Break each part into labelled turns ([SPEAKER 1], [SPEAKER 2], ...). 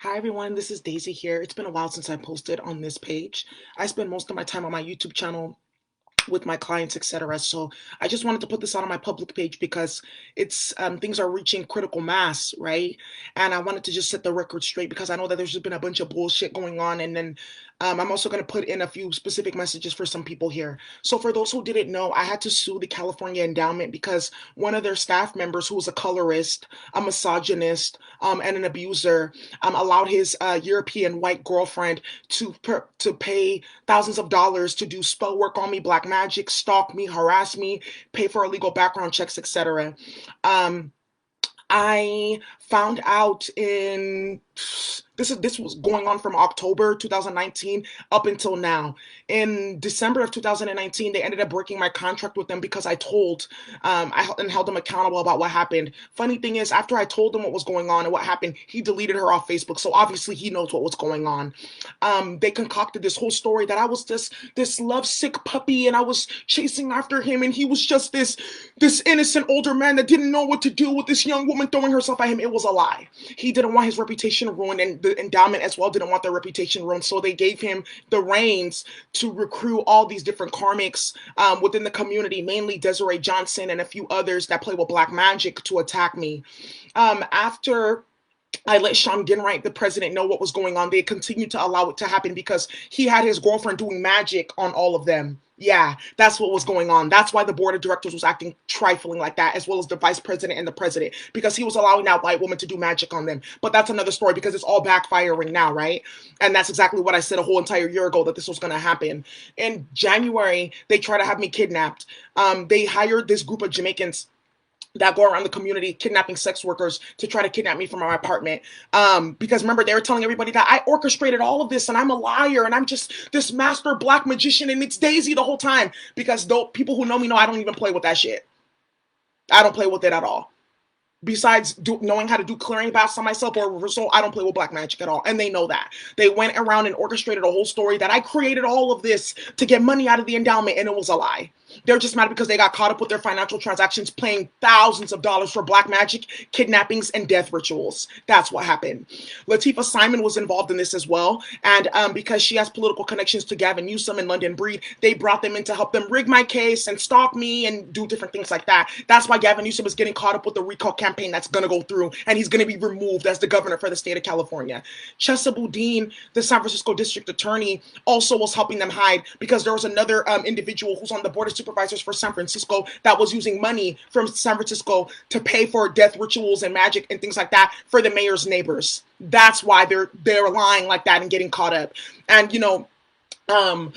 [SPEAKER 1] Hi everyone, this is Daisy here. It's been a while since I posted on this page. I spend most of my time on my YouTube channel with my clients, etc. So I just wanted to put this out on my public page because it's things are reaching critical mass, right? And I wanted to just set the record straight because I know that there's just been a bunch of bullshit going on, and then I'm also going to put in a few specific messages for some people here. So for those who didn't know, I had to sue the California Endowment because one of their staff members, who was a colorist, a misogynist, and an abuser, allowed his European white girlfriend to pay thousands of dollars to do spell work on me, black magic, stalk me, harass me, pay for illegal background checks, etc. Um, I found out in this was going on from October 2019 up until now. In December of 2019, they ended up breaking my contract with them because I told and held them accountable about what happened. Funny thing is, after I told him what was going on and what happened, he deleted her off Facebook. So obviously he knows what was going on. They concocted this whole story that I was this lovesick puppy and I was chasing after him, and he was just this innocent older man that didn't know what to do with this young woman throwing herself at him. It was a lie. He didn't want his reputation ruined, and the endowment as well didn't want their reputation ruined. So they gave him the reins to recruit all these different karmics within the community, mainly Desiree Johnson and a few others that play with black magic, to attack me. After I let Sean Ginwright, the president, know what was going on, they continued to allow it to happen because he had his girlfriend doing magic on all of them. Yeah, that's what was going on. That's why the board of directors was acting trifling like that, as well as the vice president and the president, because he was allowing that white woman to do magic on them. But that's another story because it's all backfiring now, right? And that's exactly what I said a whole entire year ago, that this was going to happen. In January, they tried to have me kidnapped. They hired this group of Jamaicans that go around the community kidnapping sex workers to try to kidnap me from my apartment. Because remember, they were telling everybody that I orchestrated all of this and I'm a liar and I'm just this master black magician and it's Daisy the whole time. Because though people who know me know I don't even play with that shit. I don't play with it at all. Besides knowing how to do clearinghouse on myself or reversal, I don't play with black magic at all. And they know that. They went around and orchestrated a whole story that I created all of this to get money out of the endowment, and it was a lie. They're just mad because they got caught up with their financial transactions paying thousands of dollars for black magic, kidnappings, and death rituals. That's what happened. Latifah Simon was involved in this as well. And because she has political connections to Gavin Newsom and London Breed, they brought them in to help them rig my case and stalk me and do different things like that. That's why Gavin Newsom is getting caught up with the recall campaign that's going to go through, and he's going to be removed as the governor for the state of California. Chesa Boudin, the San Francisco district attorney, also was helping them hide because there was another individual who's on the board of supervisors for San Francisco that was using money from San Francisco to pay for death rituals and magic and things like that for the mayor's neighbors. That's why they're lying like that and getting caught up. And um,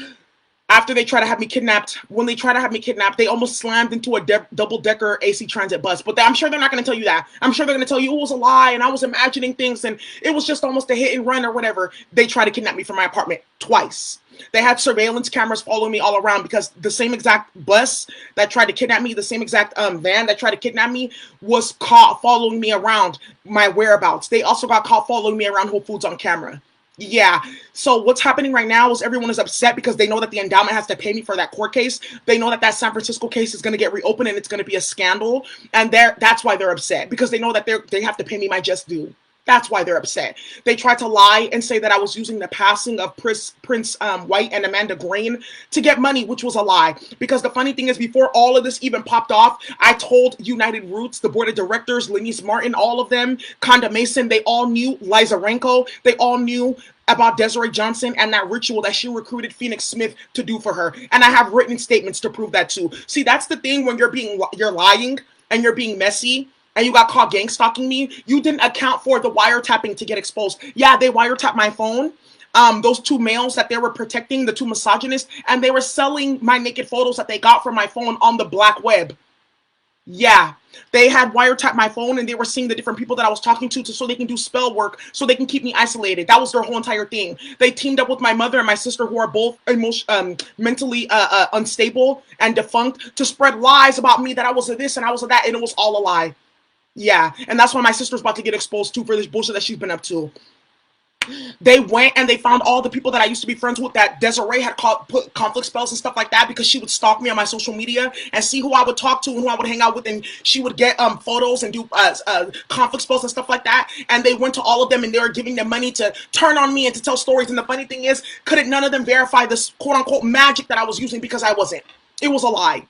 [SPEAKER 1] after they try to have me kidnapped, when they try to have me kidnapped, they almost slammed into a double-decker AC transit bus. But I'm sure they're not going to tell you that. I'm sure they're going to tell you it was a lie and I was imagining things and it was just almost a hit and run or whatever. They tried to kidnap me from my apartment twice. They had surveillance cameras following me all around because the same exact bus that tried to kidnap me, the same exact van that tried to kidnap me, was caught following me around my whereabouts. They also got caught following me around Whole Foods on camera. Yeah. So what's happening right now is everyone is upset because they know that the endowment has to pay me for that court case. They know that that San Francisco case is going to get reopened and it's going to be a scandal. And that's why they're upset, because they know that they have to pay me my just due. That's why they're upset. They tried to lie and say that I was using the passing of Prince White and Amanda Green to get money, which was a lie. Because the funny thing is, before all of this even popped off, I told United Roots, the board of directors, Lenise Martin, all of them, Conda Mason, they all knew, Liza Renko, they all knew about Desiree Johnson and that ritual that she recruited Phoenix Smith to do for her. And I have written statements to prove that too. See, that's the thing when you're lying and you're being messy and you got caught gang stalking me. You didn't account for the wiretapping to get exposed. Yeah, they wiretapped my phone. Those two males that they were protecting, the two misogynists, and they were selling my naked photos that they got from my phone on the black web. Yeah, they had wiretapped my phone and they were seeing the different people that I was talking to so they can do spell work, so they can keep me isolated. That was their whole entire thing. They teamed up with my mother and my sister, who are both mentally unstable and defunct, to spread lies about me that I was a this and I was a that, and it was all a lie. Yeah, and that's why my sister's about to get exposed too for this bullshit that she's been up to. They went and they found all the people that I used to be friends with that Desiree had put conflict spells and stuff like that, because she would stalk me on my social media and see who I would talk to and who I would hang out with, and she would get photos and do conflict spells and stuff like that. And they went to all of them and they were giving them money to turn on me and to tell stories. And the funny thing is, couldn't none of them verify this quote unquote magic that I was using, because I wasn't. It was a lie.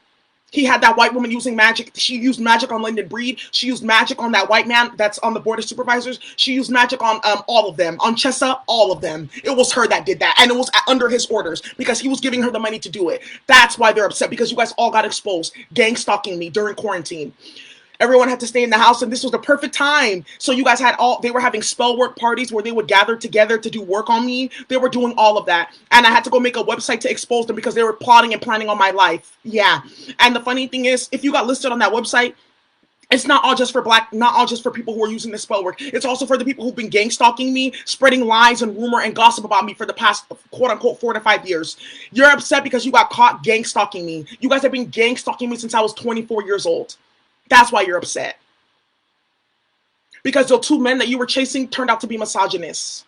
[SPEAKER 1] He had that white woman using magic. She used magic on Lyndon Breed. She used magic on that white man that's on the board of supervisors. She used magic on all of them. On Chessa, all of them. It was her that did that. And it was under his orders, because he was giving her the money to do it. That's why they're upset, because you guys all got exposed. Gang stalking me during quarantine. Everyone had to stay in the house, and this was the perfect time. So you guys had they were having spell work parties where they would gather together to do work on me. They were doing all of that. And I had to go make a website to expose them, because they were plotting and planning on my life. Yeah. And the funny thing is, if you got listed on that website, it's not all just for not all just for people who are using the spell work. It's also for the people who've been gang stalking me, spreading lies and rumor and gossip about me for the past quote unquote 4 to 5 years. You're upset because you got caught gang stalking me. You guys have been gang stalking me since I was 24 years old. That's why you're upset. Because the two men that you were chasing turned out to be misogynists.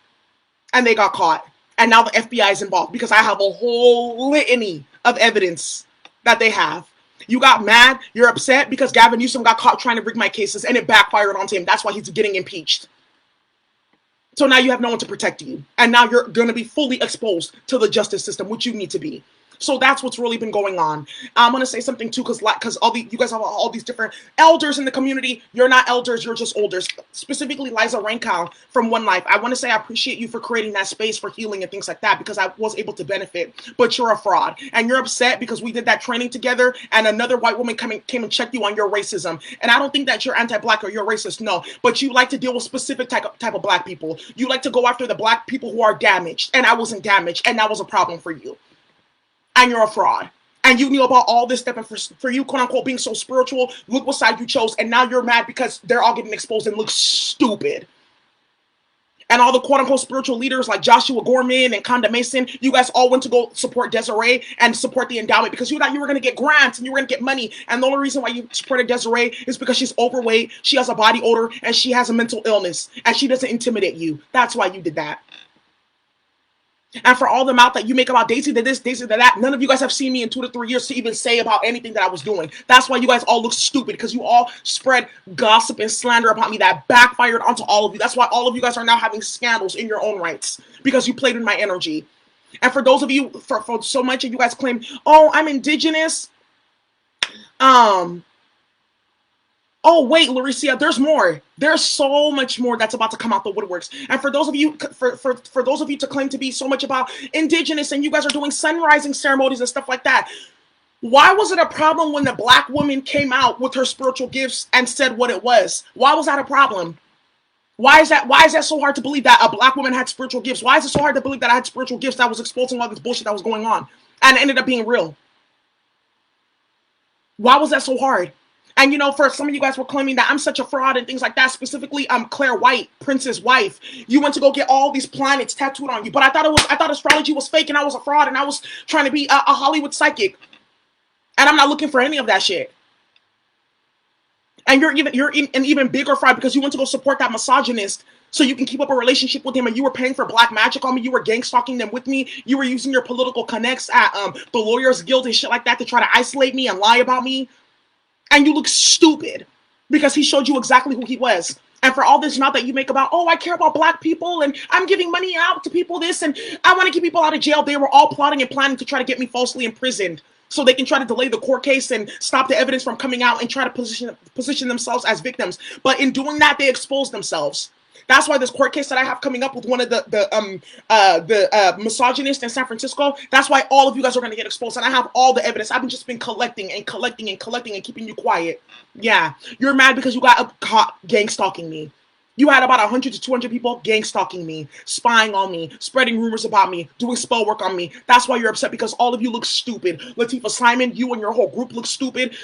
[SPEAKER 1] And they got caught. And now the FBI is involved, because I have a whole litany of evidence that they have. You got mad, you're upset because Gavin Newsom got caught trying to rig my cases, and it backfired onto him. That's why he's getting impeached. So now you have no one to protect you. And now you're going to be fully exposed to the justice system, which you need to be. So that's what's really been going on. I'm going to say something too, because you guys have all these different elders in the community. You're not elders, you're just olders. Specifically, Liza Rankow from One Life. I want to say I appreciate you for creating that space for healing and things like that, because I was able to benefit. But you're a fraud. And you're upset because we did that training together, and another white woman came and checked you on your racism. And I don't think that you're anti-black or you're racist, no. But you like to deal with specific type of black people. You like to go after the black people who are damaged. And I wasn't damaged, and that was a problem for you. And you're a fraud. And you knew about all this stuff, and for you, quote unquote, being so spiritual, look what side you chose, and now you're mad because they're all getting exposed and look stupid. And all the quote unquote spiritual leaders like Joshua Gorman and Conda Mason, you guys all went to go support Desiree and support the endowment, because you thought you were going to get grants and you were going to get money. And the only reason why you supported Desiree is because she's overweight, she has a body odor, and she has a mental illness, and she doesn't intimidate you. That's why you did that. And for all the mouth that you make about Daisy to this, Daisy to that, none of you guys have seen me in 2 to 3 years to even say about anything that I was doing. That's why you guys all look stupid, because you all spread gossip and slander about me that backfired onto all of you. That's why all of you guys are now having scandals in your own rights, because you played in my energy. And for those of you, for so much of you guys claim, oh, I'm indigenous. Oh, wait, Larissa, there's more. There's so much more that's about to come out the woodworks. And for those of you, for those of you to claim to be so much about indigenous, and you guys are doing sunrising ceremonies and stuff like that, why was it a problem when the black woman came out with her spiritual gifts and said what it was? Why was that a problem? Why is that so hard to believe that a black woman had spiritual gifts? Why is it so hard to believe that I had spiritual gifts that was exposing all this bullshit that was going on? And it ended up being real. Why was that so hard? And you know, for some of you guys were claiming that I'm such a fraud and things like that. Specifically, Claire White, Prince's wife. You went to go get all these planets tattooed on you, but I thought astrology was fake, and I was a fraud, and I was trying to be a Hollywood psychic. And I'm not looking for any of that shit. And you're in an even bigger fraud, because you went to go support that misogynist so you can keep up a relationship with him, and you were paying for black magic on me. You were gang stalking them with me. You were using your political connects at the Lawyers Guild and shit like that to try to isolate me and lie about me. And you look stupid because he showed you exactly who he was. And for all this mouth that you make about, oh, I care about black people and I'm giving money out to people, this, and I want to keep people out of jail. They were all plotting and planning to try to get me falsely imprisoned so they can try to delay the court case and stop the evidence from coming out and try to position themselves as victims. But in doing that, they exposed themselves. That's why this court case that I have coming up with one of the misogynists in San Francisco, that's why all of you guys are going to get exposed. And I have all the evidence. I've just been collecting and keeping you quiet. Yeah, you're mad because you got caught gang stalking me. You had about 100 to 200 people gang stalking me, spying on me, spreading rumors about me, doing spell work on me. That's why you're upset, because all of you look stupid. Latifah Simon, you and your whole group look stupid.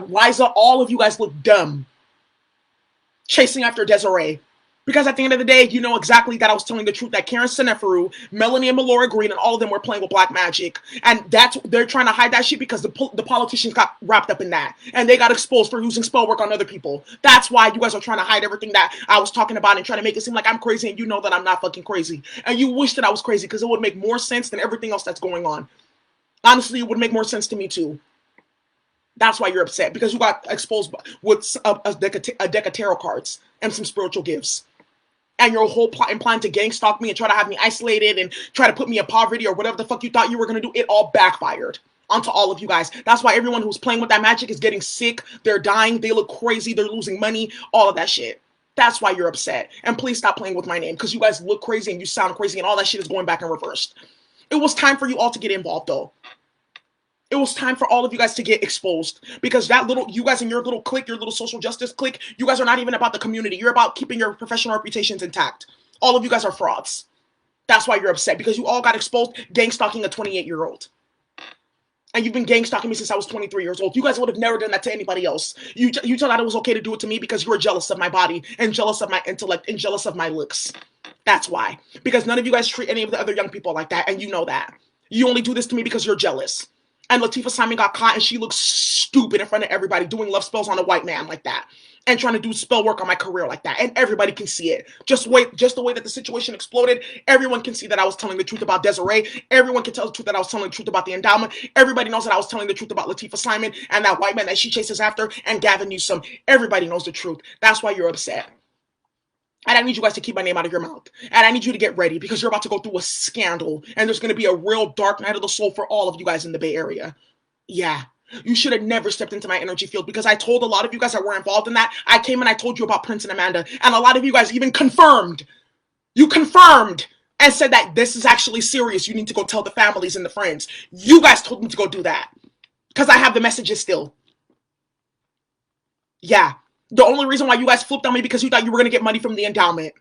[SPEAKER 1] Liza, all of you guys look dumb. Chasing after Desiree. Because at the end of the day, you know exactly that I was telling the truth, that Karen Seneferu, Melanie and Melora Green, and all of them were playing with black magic. And they're trying to hide that shit because the politicians got wrapped up in that. And they got exposed for using spell work on other people. That's why you guys are trying to hide everything that I was talking about and trying to make it seem like I'm crazy, and you know that I'm not fucking crazy. And you wish that I was crazy because it would make more sense than everything else that's going on. Honestly, it would make more sense to me too. That's why you're upset, because you got exposed with a deck of tarot cards and some spiritual gifts. And your whole plot and plan to gang stalk me and try to have me isolated and try to put me in poverty or whatever the fuck you thought you were going to do, it all backfired onto all of you guys. That's why everyone who's playing with that magic is getting sick, they're dying, they look crazy, they're losing money, all of that shit. That's why you're upset. And please stop playing with my name, because you guys look crazy and you sound crazy and all that shit is going back in reverse. It was time for you all to get involved, though. It was time for all of you guys to get exposed, because you guys in your little clique, your little social justice clique, you guys are not even about the community. You're about keeping your professional reputations intact. All of you guys are frauds. That's why you're upset, because you all got exposed gang stalking a 28-year-old. And you've been gang stalking me since I was 23 years old. You guys would have never done that to anybody else. You thought that it was okay to do it to me because you were jealous of my body and jealous of my intellect and jealous of my looks. That's why. Because none of you guys treat any of the other young people like that, and you know that. You only do this to me because you're jealous. And Latifah Simon got caught and she looks stupid in front of everybody doing love spells on a white man like that. And trying to do spell work on my career like that. And everybody can see it. Just the way that the situation exploded, everyone can see that I was telling the truth about Desiree. Everyone can tell the truth that I was telling the truth about the endowment. Everybody knows that I was telling the truth about Latifah Simon and that white man that she chases after and Gavin Newsom. Everybody knows the truth. That's why you're upset. And I need you guys to keep my name out of your mouth. And I need you to get ready, because you're about to go through a scandal. And there's going to be a real dark night of the soul for all of you guys in the Bay Area. Yeah. You should have never stepped into my energy field, because I told a lot of you guys that were involved in that. I came and I told you about Prince and Amanda. And a lot of you guys even confirmed. You confirmed and said that this is actually serious. You need to go tell the families and the friends. You guys told me to go do that. Because I have the messages still. Yeah. The only reason why you guys flipped on me because you thought you were going to get money from the endowment.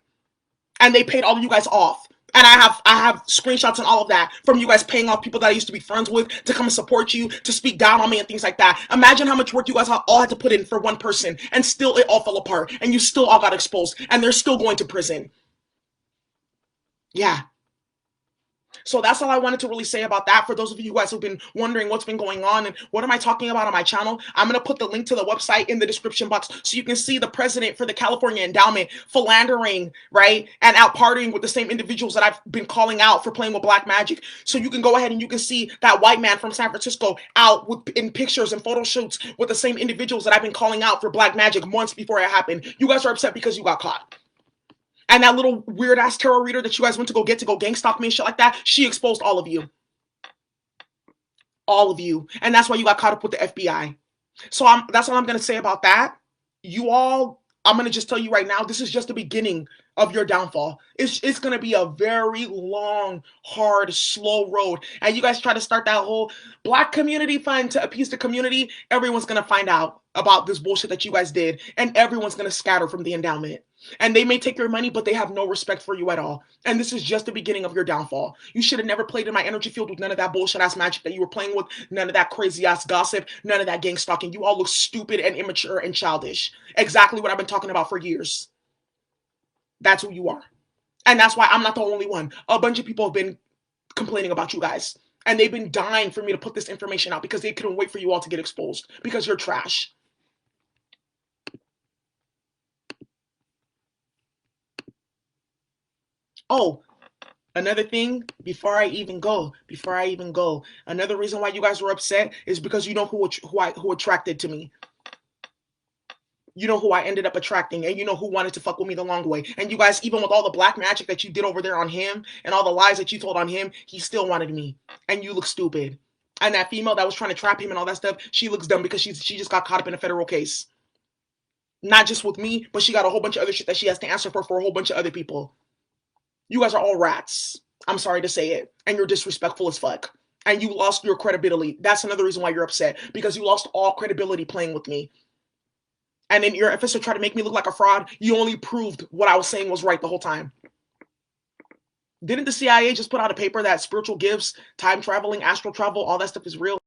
[SPEAKER 1] And they paid all of you guys off. And I have screenshots and all of that from you guys paying off people that I used to be friends with to come and support you, to speak down on me and things like that. Imagine how much work you guys all had to put in for one person, and still it all fell apart. And you still all got exposed. And they're still going to prison. Yeah. So that's all I wanted to really say about that. For those of you guys who've been wondering what's been going on and what am I talking about on my channel, I'm going to put the link to the website in the description box so you can see the president for the California Endowment philandering, right? And out partying with the same individuals that I've been calling out for playing with black magic. So you can go ahead and you can see that white man from San Francisco out in pictures and photo shoots with the same individuals that I've been calling out for black magic months before it happened. You guys are upset because you got caught. And that little weird ass tarot reader that you guys went to go gang stalk me and shit like that, she exposed all of you. All of you. And that's why you got caught up with the FBI. So that's all I'm going to say about that. You all, I'm going to just tell you right now, this is just the beginning of your downfall. It's going to be a very long, hard, slow road. And you guys try to start that whole black community fund to appease the community. Everyone's going to find out about this bullshit that you guys did. And everyone's going to scatter from the endowment. And they may take your money, but they have no respect for you at all. And this is just the beginning of your downfall. You should have never played in my energy field with none of that bullshit ass magic that you were playing with, none of that crazy ass gossip, none of that gang stalking. You all look stupid and immature and childish. Exactly what I've been talking about for years. That's who you are. And that's why I'm not the only one. A bunch of people have been complaining about you guys. And they've been dying for me to put this information out because they couldn't wait for you all to get exposed. Because you're trash. Oh, another thing, before I even go, another reason why you guys were upset is because you know who attracted to me. You know who I ended up attracting, and you know who wanted to fuck with me the long way. And you guys, even with all the black magic that you did over there on him and all the lies that you told on him, he still wanted me. And you look stupid. And that female that was trying to trap him and all that stuff, she looks dumb because she just got caught up in a federal case. Not just with me, but she got a whole bunch of other shit that she has to answer for a whole bunch of other people. You guys are all rats. I'm sorry to say it. And you're disrespectful as fuck. And you lost your credibility. That's another reason why you're upset. Because you lost all credibility playing with me. And in your efforts to try to make me look like a fraud, you only proved what I was saying was right the whole time. Didn't the CIA just put out a paper that spiritual gifts, time traveling, astral travel, all that stuff is real?